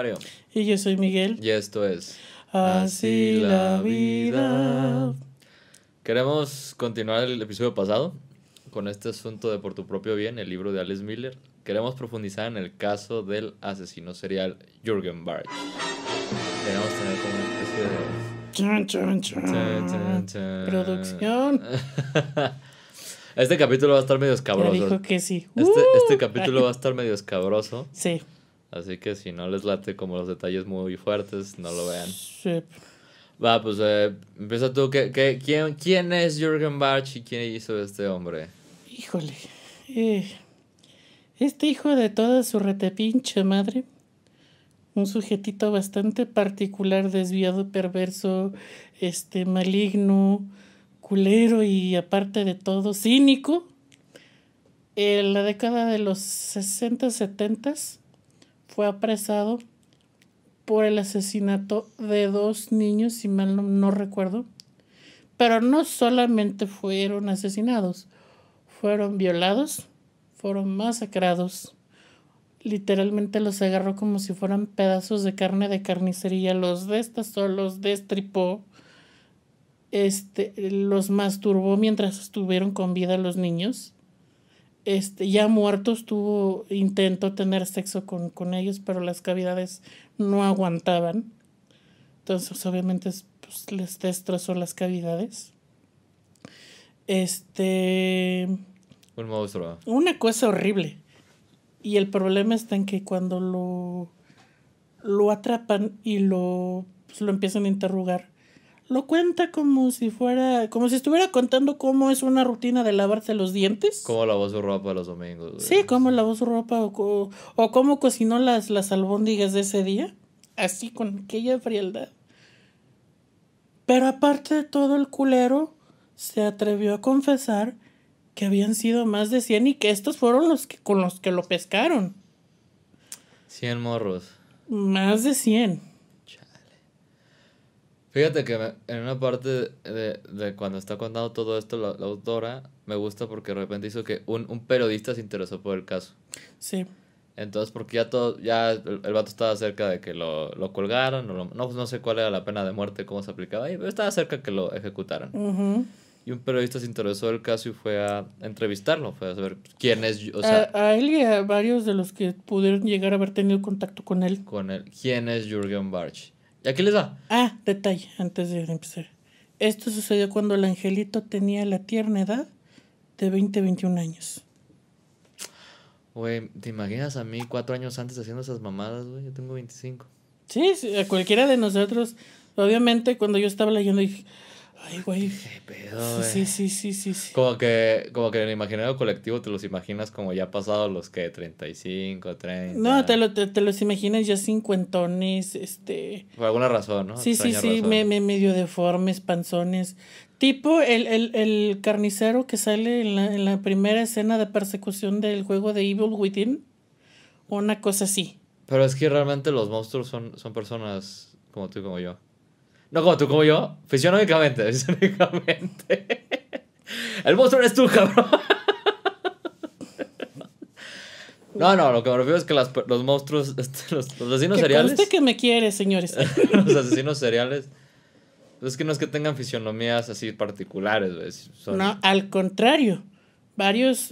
Mario. Y yo soy Miguel. Y esto es Así la vida. Queremos continuar el episodio pasado con este asunto de Por tu propio bien, el libro de Alice Miller. Queremos profundizar en el caso del asesino serial Jürgen Barge. Queremos tener como una especie de... Chan, chan, chan. Producción. Este capítulo va a estar medio Ya escabroso. dijo que sí. Este capítulo va a estar medio escabroso. Sí. Así que si no les late como los detalles muy fuertes, no lo vean. Sí. Va, pues empieza tú. ¿Quién es Jürgen Barge y quién hizo este hombre? Híjole. Este hijo de toda su retepinche madre. Un sujetito bastante particular, desviado, perverso, maligno, culero y aparte de todo, cínico. En la década de los 60, 70 fue apresado por el asesinato de 2 niños, si mal no recuerdo. Pero no solamente fueron asesinados, fueron violados, fueron masacrados. Literalmente los agarró como si fueran pedazos de carne de carnicería, los destazó, los destripó, los masturbó mientras estuvieron con vida los niños. Ya muertos intentó tener sexo con ellos, pero las cavidades no aguantaban. Entonces obviamente pues, les destrozó las cavidades. Un monstruo. Una cosa horrible. Y el problema está en que cuando lo atrapan y lo empiezan a interrogar, lo cuenta como si estuviera contando cómo es una rutina de lavarse los dientes. Cómo lavó su ropa los domingos. Güey. Sí, cómo lavó su ropa o cómo cocinó las albóndigas de ese día. Así, con aquella frialdad. Pero aparte de todo, el culero se atrevió a confesar que habían sido más de 100 y que estos fueron con los que lo pescaron. 100 morros. Más de 100. Chale. Fíjate que en una parte de cuando está contando todo esto la autora, me gusta porque de repente hizo que un periodista se interesó por el caso. Sí. Entonces, porque ya el vato estaba cerca de que lo colgaran, no sé cuál era la pena de muerte, cómo se aplicaba ahí, pero estaba cerca que lo ejecutaran. Uh-huh. Y un periodista se interesó del caso y fue a entrevistarlo, fue a saber quién es, o sea... A él y a varios de los que pudieron llegar a haber tenido contacto con él. ¿Quién es Jürgen Barge? ¿Y aquí les va? Detalle, antes de empezar. Esto sucedió cuando el angelito tenía la tierna edad de 21 años. Güey, ¿te imaginas a mí 4 años antes haciendo esas mamadas, güey? Yo tengo 25. Sí, a cualquiera de nosotros. Obviamente, cuando yo estaba leyendo dije... Ay, güey. Qué pedo, güey. Sí. Como que en el imaginario colectivo te los imaginas como ya pasados los que 35, 30. No, te los imaginas ya cincuentones, Por alguna razón, ¿no? Sí, Razón. medio deformes, panzones. Tipo el carnicero que sale en la primera escena de persecución del juego de Evil Within. Una cosa así. Pero es que realmente los monstruos son personas como tú y como yo. No como tú, como yo. Fisionómicamente. El monstruo eres tú, cabrón. No, lo que me refiero es que los monstruos, los asesinos seriales. ¿Usted que me quiere, señores? Los asesinos seriales. Es que no es que tengan fisionomías así particulares, güey. No, al contrario. Varios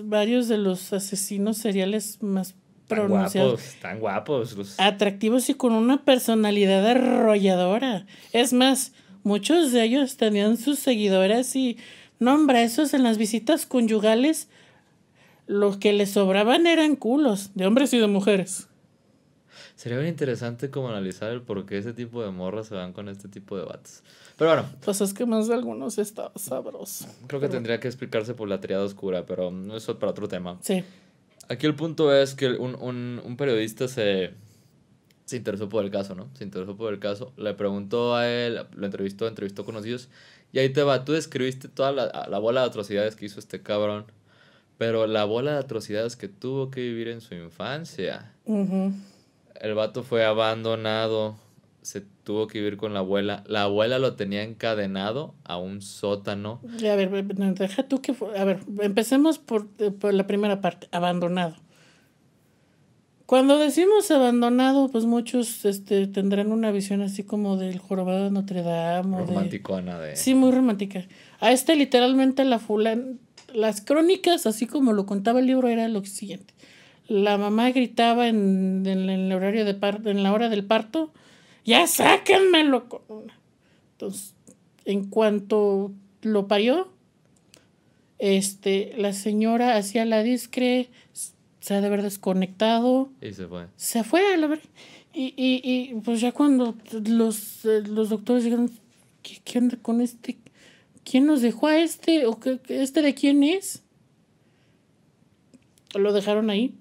de los asesinos seriales más pronunciados. Tan guapos. Atractivos y con una personalidad arrolladora. Es más, muchos de ellos tenían sus seguidores y, no, hombre, esos en las visitas conyugales, los que les sobraban eran culos, de hombres y de mujeres. Sería bien interesante como analizar el por qué ese tipo de morras se van con este tipo de vatos. Pero bueno. Pues es que más de algunos está sabroso. Creo que tendría que explicarse por la triada oscura, pero eso es para otro tema. Sí. Aquí el punto es que un periodista se interesó por el caso, ¿no? Se interesó por el caso, le preguntó a él, lo entrevistó conocidos, y ahí te va, tú describiste toda la bola de atrocidades que hizo este cabrón, pero la bola de atrocidades que tuvo que vivir en su infancia. Uh-huh. El vato fue abandonado, se tuvo que vivir con la abuela lo tenía encadenado a un sótano. A ver, deja tú que... A ver, empecemos por la primera parte, abandonado. Cuando decimos abandonado, pues muchos tendrán una visión así como del jorobado de Notre Dame. Romanticona de... Sí, muy romántica. A literalmente las crónicas, así como lo contaba el libro, era lo siguiente. La mamá gritaba en el horario en la hora del parto, ¡ya sáquenmelo! Entonces, en cuanto lo parió, la señora hacía la discre, se ha de haber desconectado. Y se fue. Se fue a la verga. Y pues ya cuando los doctores dijeron, ¿qué onda con este? ¿Quién nos dejó a este? ¿O este de quién es? Lo dejaron ahí.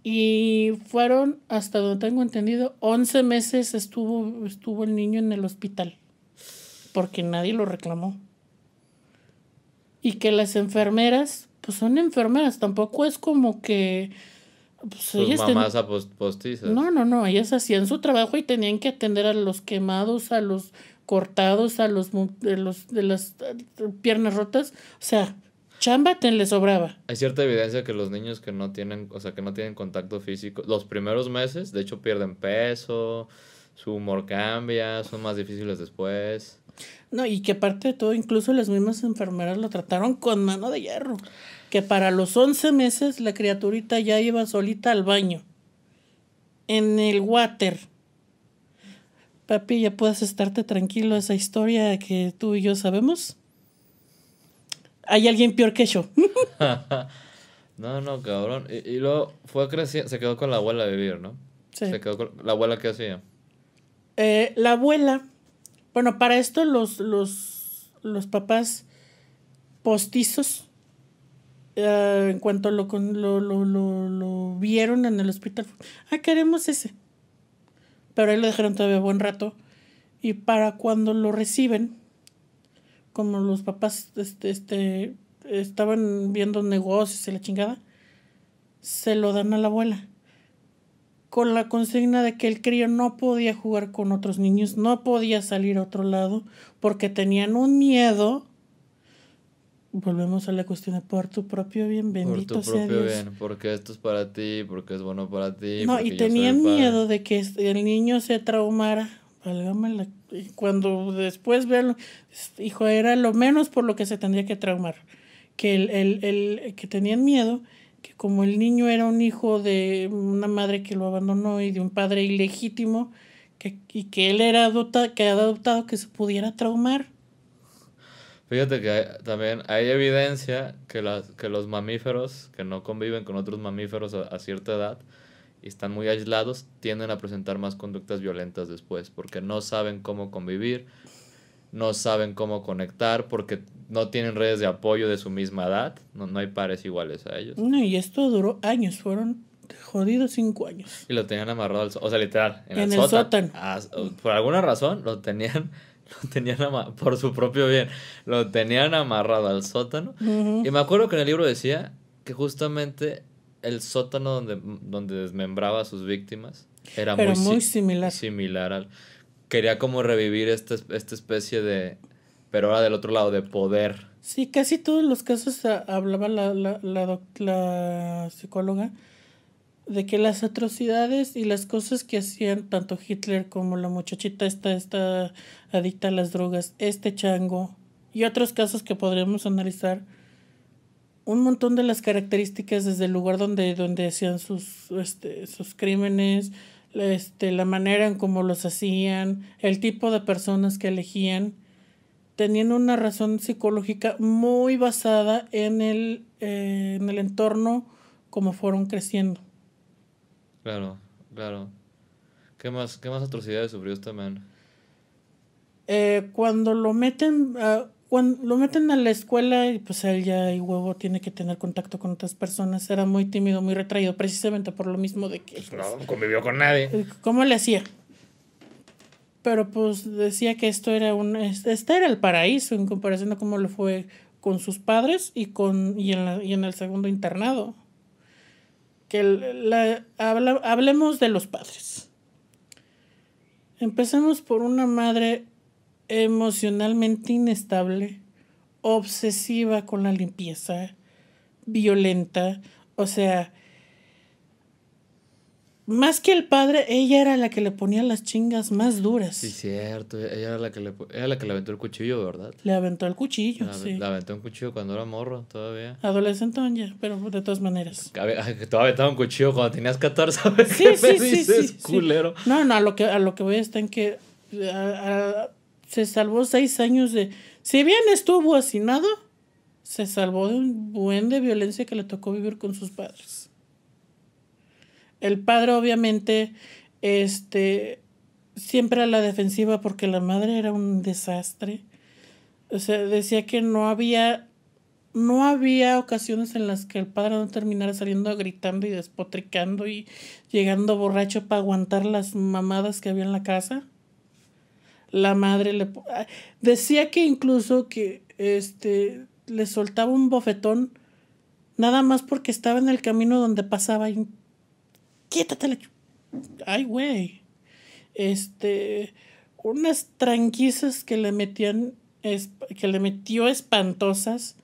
Y fueron, hasta donde tengo entendido, 11 meses estuvo el niño en el hospital. Porque nadie lo reclamó. Y que las enfermeras, pues son enfermeras, tampoco es como que... Pues sus mamás postizas. No, ellas hacían su trabajo y tenían que atender a los quemados, a los cortados, a los de las piernas rotas. O sea, chamba les sobraba. Hay cierta evidencia que los niños que no tienen, o sea, que no tienen contacto físico, los primeros meses, de hecho, pierden peso, su humor cambia, son más difíciles después. No, y que aparte de todo, incluso las mismas enfermeras lo trataron con mano de hierro. Que para los 11 meses la criaturita ya iba solita al baño. En el water. Papi, ya puedes estarte tranquilo, esa historia que tú y yo sabemos. Hay alguien peor que yo. No, cabrón. Y luego fue creciendo, se quedó con la abuela a vivir, ¿no? Sí. Se quedó con la abuela, ¿qué hacía? La abuela, bueno, para esto los papás postizos, en cuanto lo vieron en el hospital, queremos ese. Pero ahí lo dejaron todavía buen rato. Y para cuando lo reciben, como los papás estaban viendo negocios y la chingada, se lo dan a la abuela. Con la consigna de que el crío no podía jugar con otros niños, no podía salir a otro lado, porque tenían un miedo. Volvemos a la cuestión de por tu propio bien, bendito sea Dios. Por tu propio bien, porque esto es para ti, porque es bueno para ti. No, y tenían miedo de que el niño se traumara. Válgame cuando después verlo, hijo, era lo menos por lo que se tendría que traumar. Que que tenían miedo, que como el niño era un hijo de una madre que lo abandonó y de un padre ilegítimo, y que él era adoptado, que se pudiera traumar. Fíjate que también hay evidencia que los mamíferos que no conviven con otros mamíferos a cierta edad y están muy aislados, tienden a presentar más conductas violentas después, porque no saben cómo convivir, no saben cómo conectar, porque no tienen redes de apoyo de su misma edad, no hay pares iguales a ellos. No, y esto duró años, fueron jodidos 5 años. Y lo tenían amarrado o sea, literal, en el sótano. Por alguna razón lo tenían por su propio bien, lo tenían amarrado al sótano. Uh-huh. Y me acuerdo que en el libro decía que justamente el sótano donde desmembraba a sus víctimas era muy similar al... Quería como revivir esta especie de... Pero ahora del otro lado, de poder. Sí, casi todos los casos hablaba la psicóloga de que las atrocidades y las cosas que hacían tanto Hitler como la muchachita esta adicta a las drogas, chango y otros casos que podríamos analizar, un montón de las características desde el lugar donde hacían sus crímenes, la manera en cómo los hacían, el tipo de personas que elegían, tenían una razón psicológica muy basada en el entorno como fueron creciendo. Claro. ¿Qué más atrocidades sufrió este man? Cuando lo meten a la escuela, pues él ya y huevo tiene que tener contacto con otras personas. Era muy tímido, muy retraído, precisamente por lo mismo de que... Pues no convivió con nadie. ¿Cómo le hacía? Pero pues decía que este era el paraíso en comparación a cómo le fue con sus padres y en el segundo internado. Que hablemos de los padres. Empecemos por una madre emocionalmente inestable, obsesiva con la limpieza, violenta, o sea, más que el padre, ella era la que le ponía las chingas más duras. Sí, cierto. Ella era la que le aventó el cuchillo, ¿verdad? Le aventó el cuchillo, sí. Le aventó un cuchillo cuando era morro, todavía. Adolescente ya, pero de todas maneras. Que te aventaba un cuchillo cuando tenías 14, a ver Sí, qué sí, me sí, dices, sí, culero. sí. No, a lo que voy está en que se salvó 6 años de... Si bien estuvo hacinado, se salvó de un buen de violencia que le tocó vivir con sus padres. El padre, obviamente, siempre a la defensiva porque la madre era un desastre. O sea, decía que no había ocasiones en las que el padre no terminara saliendo gritando y despotricando y llegando borracho para aguantar las mamadas que había en la casa. La madre decía que incluso que le soltaba un bofetón nada más porque estaba en el camino donde pasaba y quítate la ay güey. Unas tranquisas que le metió espantosas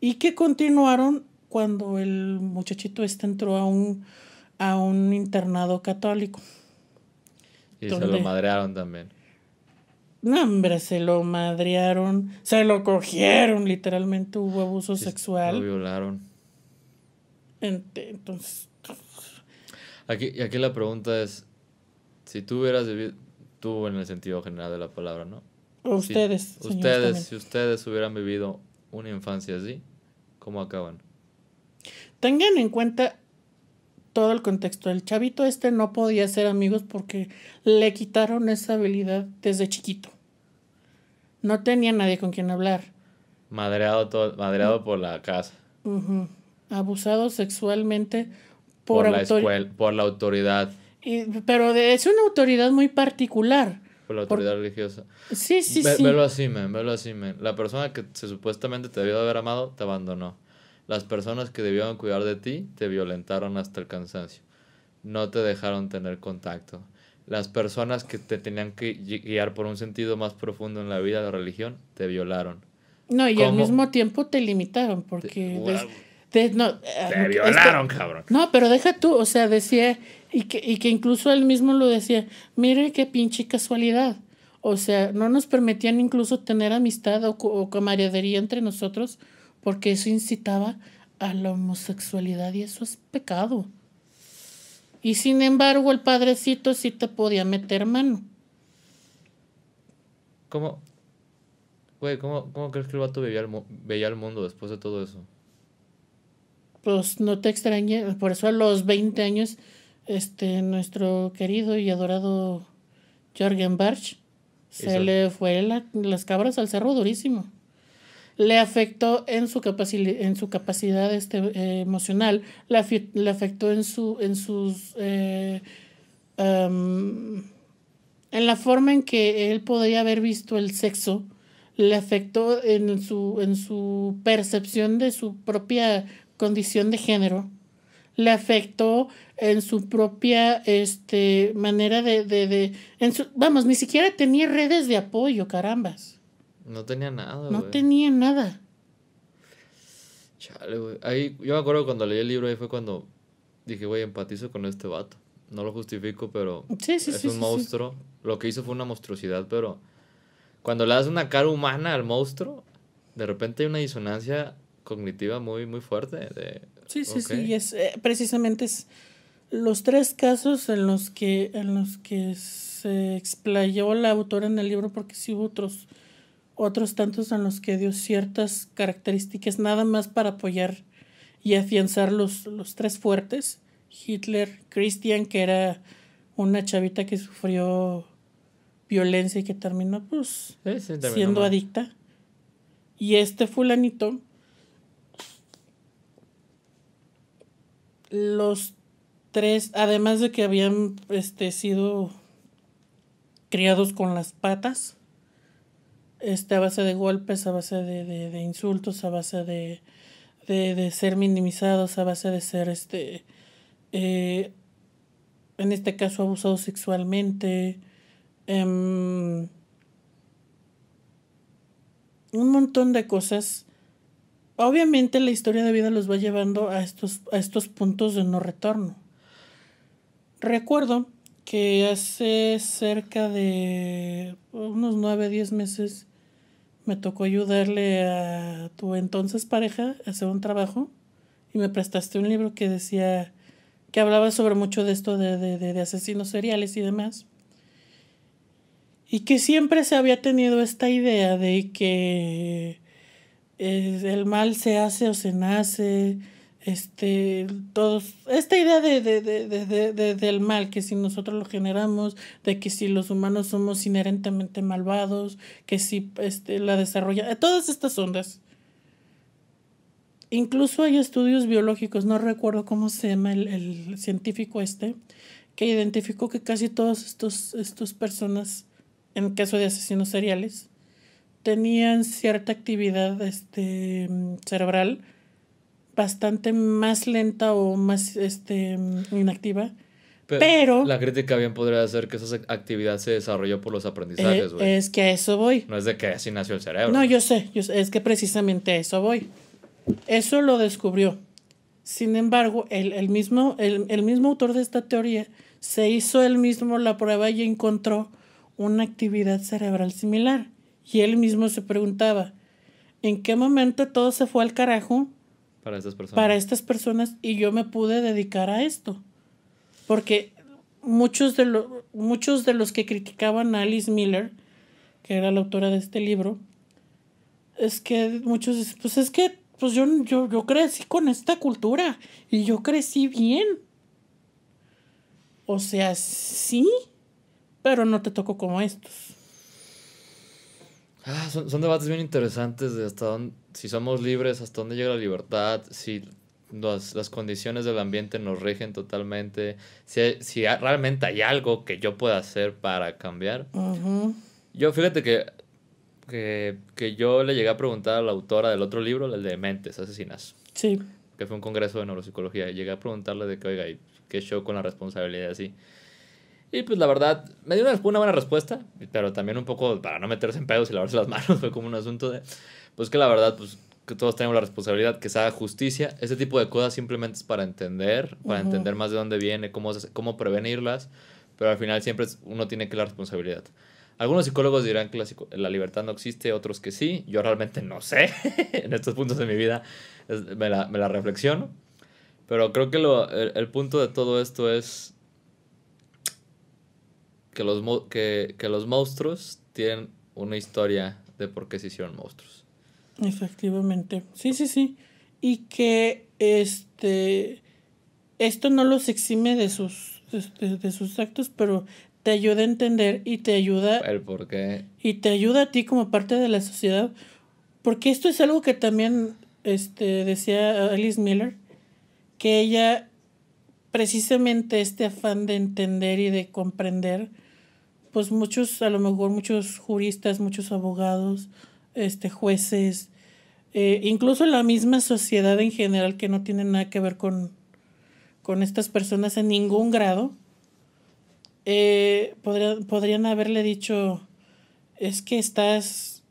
y que continuaron cuando el muchachito entró a un internado católico. Y se lo madrearon también. No, hombre, se lo madrearon, se lo cogieron, literalmente hubo abuso sexual. Lo violaron. Entonces... Aquí la pregunta es, si tú hubieras vivido, tú en el sentido general de la palabra, ¿no? Ustedes, si ustedes hubieran vivido una infancia así, ¿cómo acaban? Tengan en cuenta todo el contexto. El chavito no podía ser amigos porque le quitaron esa habilidad desde chiquito. No tenía nadie con quien hablar. Madreado por la casa. Uh-huh. Abusado sexualmente por la escuela, por la autoridad. Pero es una autoridad muy particular. Por la autoridad religiosa. Sí. Velo así, man. La persona que supuestamente te debió de haber amado, te abandonó. Las personas que debieron cuidar de ti, te violentaron hasta el cansancio. No te dejaron tener contacto. Las personas que te tenían que guiar por un sentido más profundo en la vida, la religión, te violaron. No, y al mismo tiempo te limitaron, porque... te violaron, cabrón. No, pero deja tú, o sea, decía, y que incluso él mismo lo decía, mire qué pinche casualidad. O sea, no nos permitían incluso tener amistad o camaradería entre nosotros, porque eso incitaba a la homosexualidad y eso es pecado. Y sin embargo, el padrecito sí te podía meter mano. ¿Cómo? Güey, ¿cómo crees que el vato veía el mundo después de todo eso? Pues no te extrañe, por eso a los 20 años, nuestro querido y adorado Jorgen Barch se le fue las cabras al cerro durísimo. Le afectó en su capacidad emocional, le afectó en la forma en que él podría haber visto el sexo, le afectó en su percepción de su propia condición de género, le afectó en su propia manera vamos, ni siquiera tenía redes de apoyo, carambas. No tenía nada, No tenía nada. Chale, güey. Ahí, yo me acuerdo cuando leí el libro, ahí fue cuando dije, güey, empatizo con este vato. No lo justifico, pero es un monstruo. Sí. Lo que hizo fue una monstruosidad, pero cuando le das una cara humana al monstruo, de repente hay una disonancia cognitiva muy, muy fuerte. Sí, y es precisamente los 3 casos en los que se explayó la autora en el libro, porque sí hubo otros tantos en los que dio ciertas características nada más para apoyar y afianzar los 3 fuertes. Hitler, Christian, que era una chavita que sufrió violencia y que terminó siendo adicta, y fulanito. Los 3, además de que habían sido criados con las patas, a base de golpes, a base de insultos, a base de ser minimizados, a base de ser en este caso abusados sexualmente, un montón de cosas. Obviamente la historia de vida los va llevando a estos puntos de no retorno. Recuerdo que hace cerca de unos 9, 10 meses me tocó ayudarle a tu entonces pareja a hacer un trabajo y me prestaste un libro que decía, que hablaba sobre mucho de esto de asesinos seriales y demás. Y que siempre se había tenido esta idea de que el mal se hace o se nace, todos, esta idea del mal, que si nosotros lo generamos, de que si los humanos somos inherentemente malvados, que si la desarrolla, todas estas ondas. Incluso hay estudios biológicos, no recuerdo cómo se llama el científico que identificó que casi todos estos personas, en el caso de asesinos seriales, tenían cierta actividad cerebral bastante más lenta o más inactiva. Pero la crítica bien podría ser que esa actividad se desarrolló por los aprendizajes, güey. Es que a eso voy. No es de que así nació el cerebro. No, yo sé, es que precisamente a eso voy. Eso lo descubrió. Sin embargo, el mismo autor de esta teoría se hizo él mismo la prueba y encontró una actividad cerebral similar. Y él mismo se preguntaba, ¿en qué momento todo se fue al carajo para estas personas y yo me pude dedicar a esto? Porque muchos de los que criticaban a Alice Miller, que era la autora de este libro, es que muchos, pues yo crecí con esta cultura y yo crecí bien. O sea, sí, pero no te tocó como estos. Son debates bien interesantes de hasta dónde, si somos libres, hasta dónde llega la libertad, si las condiciones del ambiente nos rigen totalmente, si realmente hay algo que yo pueda hacer para cambiar. Uh-huh. Yo, fíjate que yo le llegué a preguntar a la autora del otro libro, el de Mentes Asesinas. Sí. Que fue un congreso de neuropsicología. Y llegué a preguntarle de que, oiga, ¿qué show con la responsabilidad así? Y pues la verdad, me dio una buena respuesta, pero también un poco para no meterse en pedos y lavarse las manos. Fue como un asunto de, pues que la verdad, pues que todos tenemos la responsabilidad, que se haga justicia. Ese tipo de cosas simplemente es para entender más de dónde viene, cómo prevenirlas. Pero al final siempre uno tiene que la responsabilidad. Algunos psicólogos dirán que la libertad no existe, otros que sí. Yo realmente no sé. En estos puntos de mi vida me la reflexiono. Pero creo que el punto de todo esto es que los monstruos tienen una historia de por qué se hicieron monstruos. Efectivamente. Sí. Y que esto no los exime de sus actos, pero te ayuda a entender y te ayuda el por qué. Y te ayuda a ti como parte de la sociedad, porque esto es algo que también decía Alice Miller, que ella precisamente este afán de entender y de comprender, pues a lo mejor muchos juristas, muchos abogados, jueces, incluso la misma sociedad en general, que no tiene nada que ver con estas personas en ningún grado, podrían haberle dicho, es que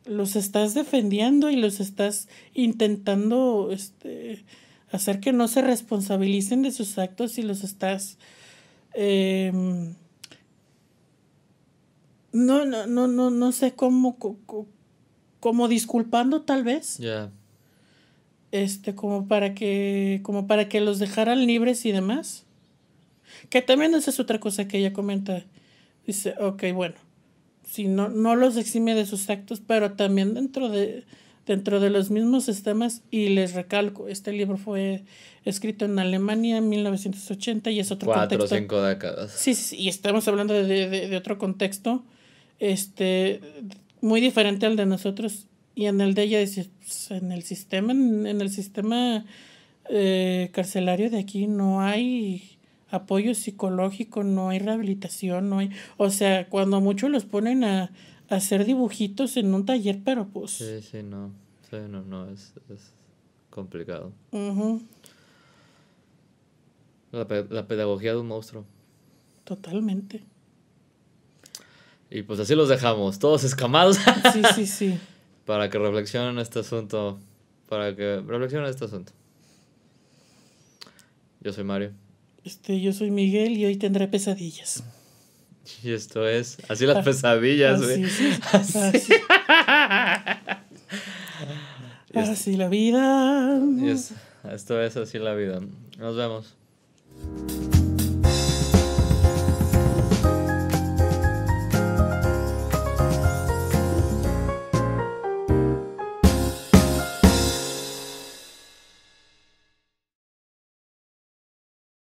los estás defendiendo y los estás intentando hacer que no se responsabilicen de sus actos y los estás no sé como disculpando tal vez. Ya. Como para que los dejaran libres y demás. Que también esa es otra cosa que ella comenta. Dice, ok, bueno, si no los exime de sus actos, pero también dentro de los mismos sistemas, y les recalco, este libro fue escrito en Alemania en 1980 y es otro 4 contexto. 4 o 5 décadas. Sí, y estamos hablando de otro contexto muy diferente al de nosotros, y en el de ella dice, pues, en el sistema carcelario de aquí no hay apoyo psicológico, no hay rehabilitación, no hay, o sea, cuando mucho los ponen a hacer dibujitos en un taller, pero pues sí, no, es complicado. Uh-huh. La pedagogía de un monstruo. Totalmente. Y pues así los dejamos, todos escamados. Sí. Para que reflexionen este asunto. Yo soy Mario. Yo soy Miguel y hoy tendré pesadillas. Y esto es así las pesadillas, güey. Así la vida. Esto es así la vida. Nos vemos.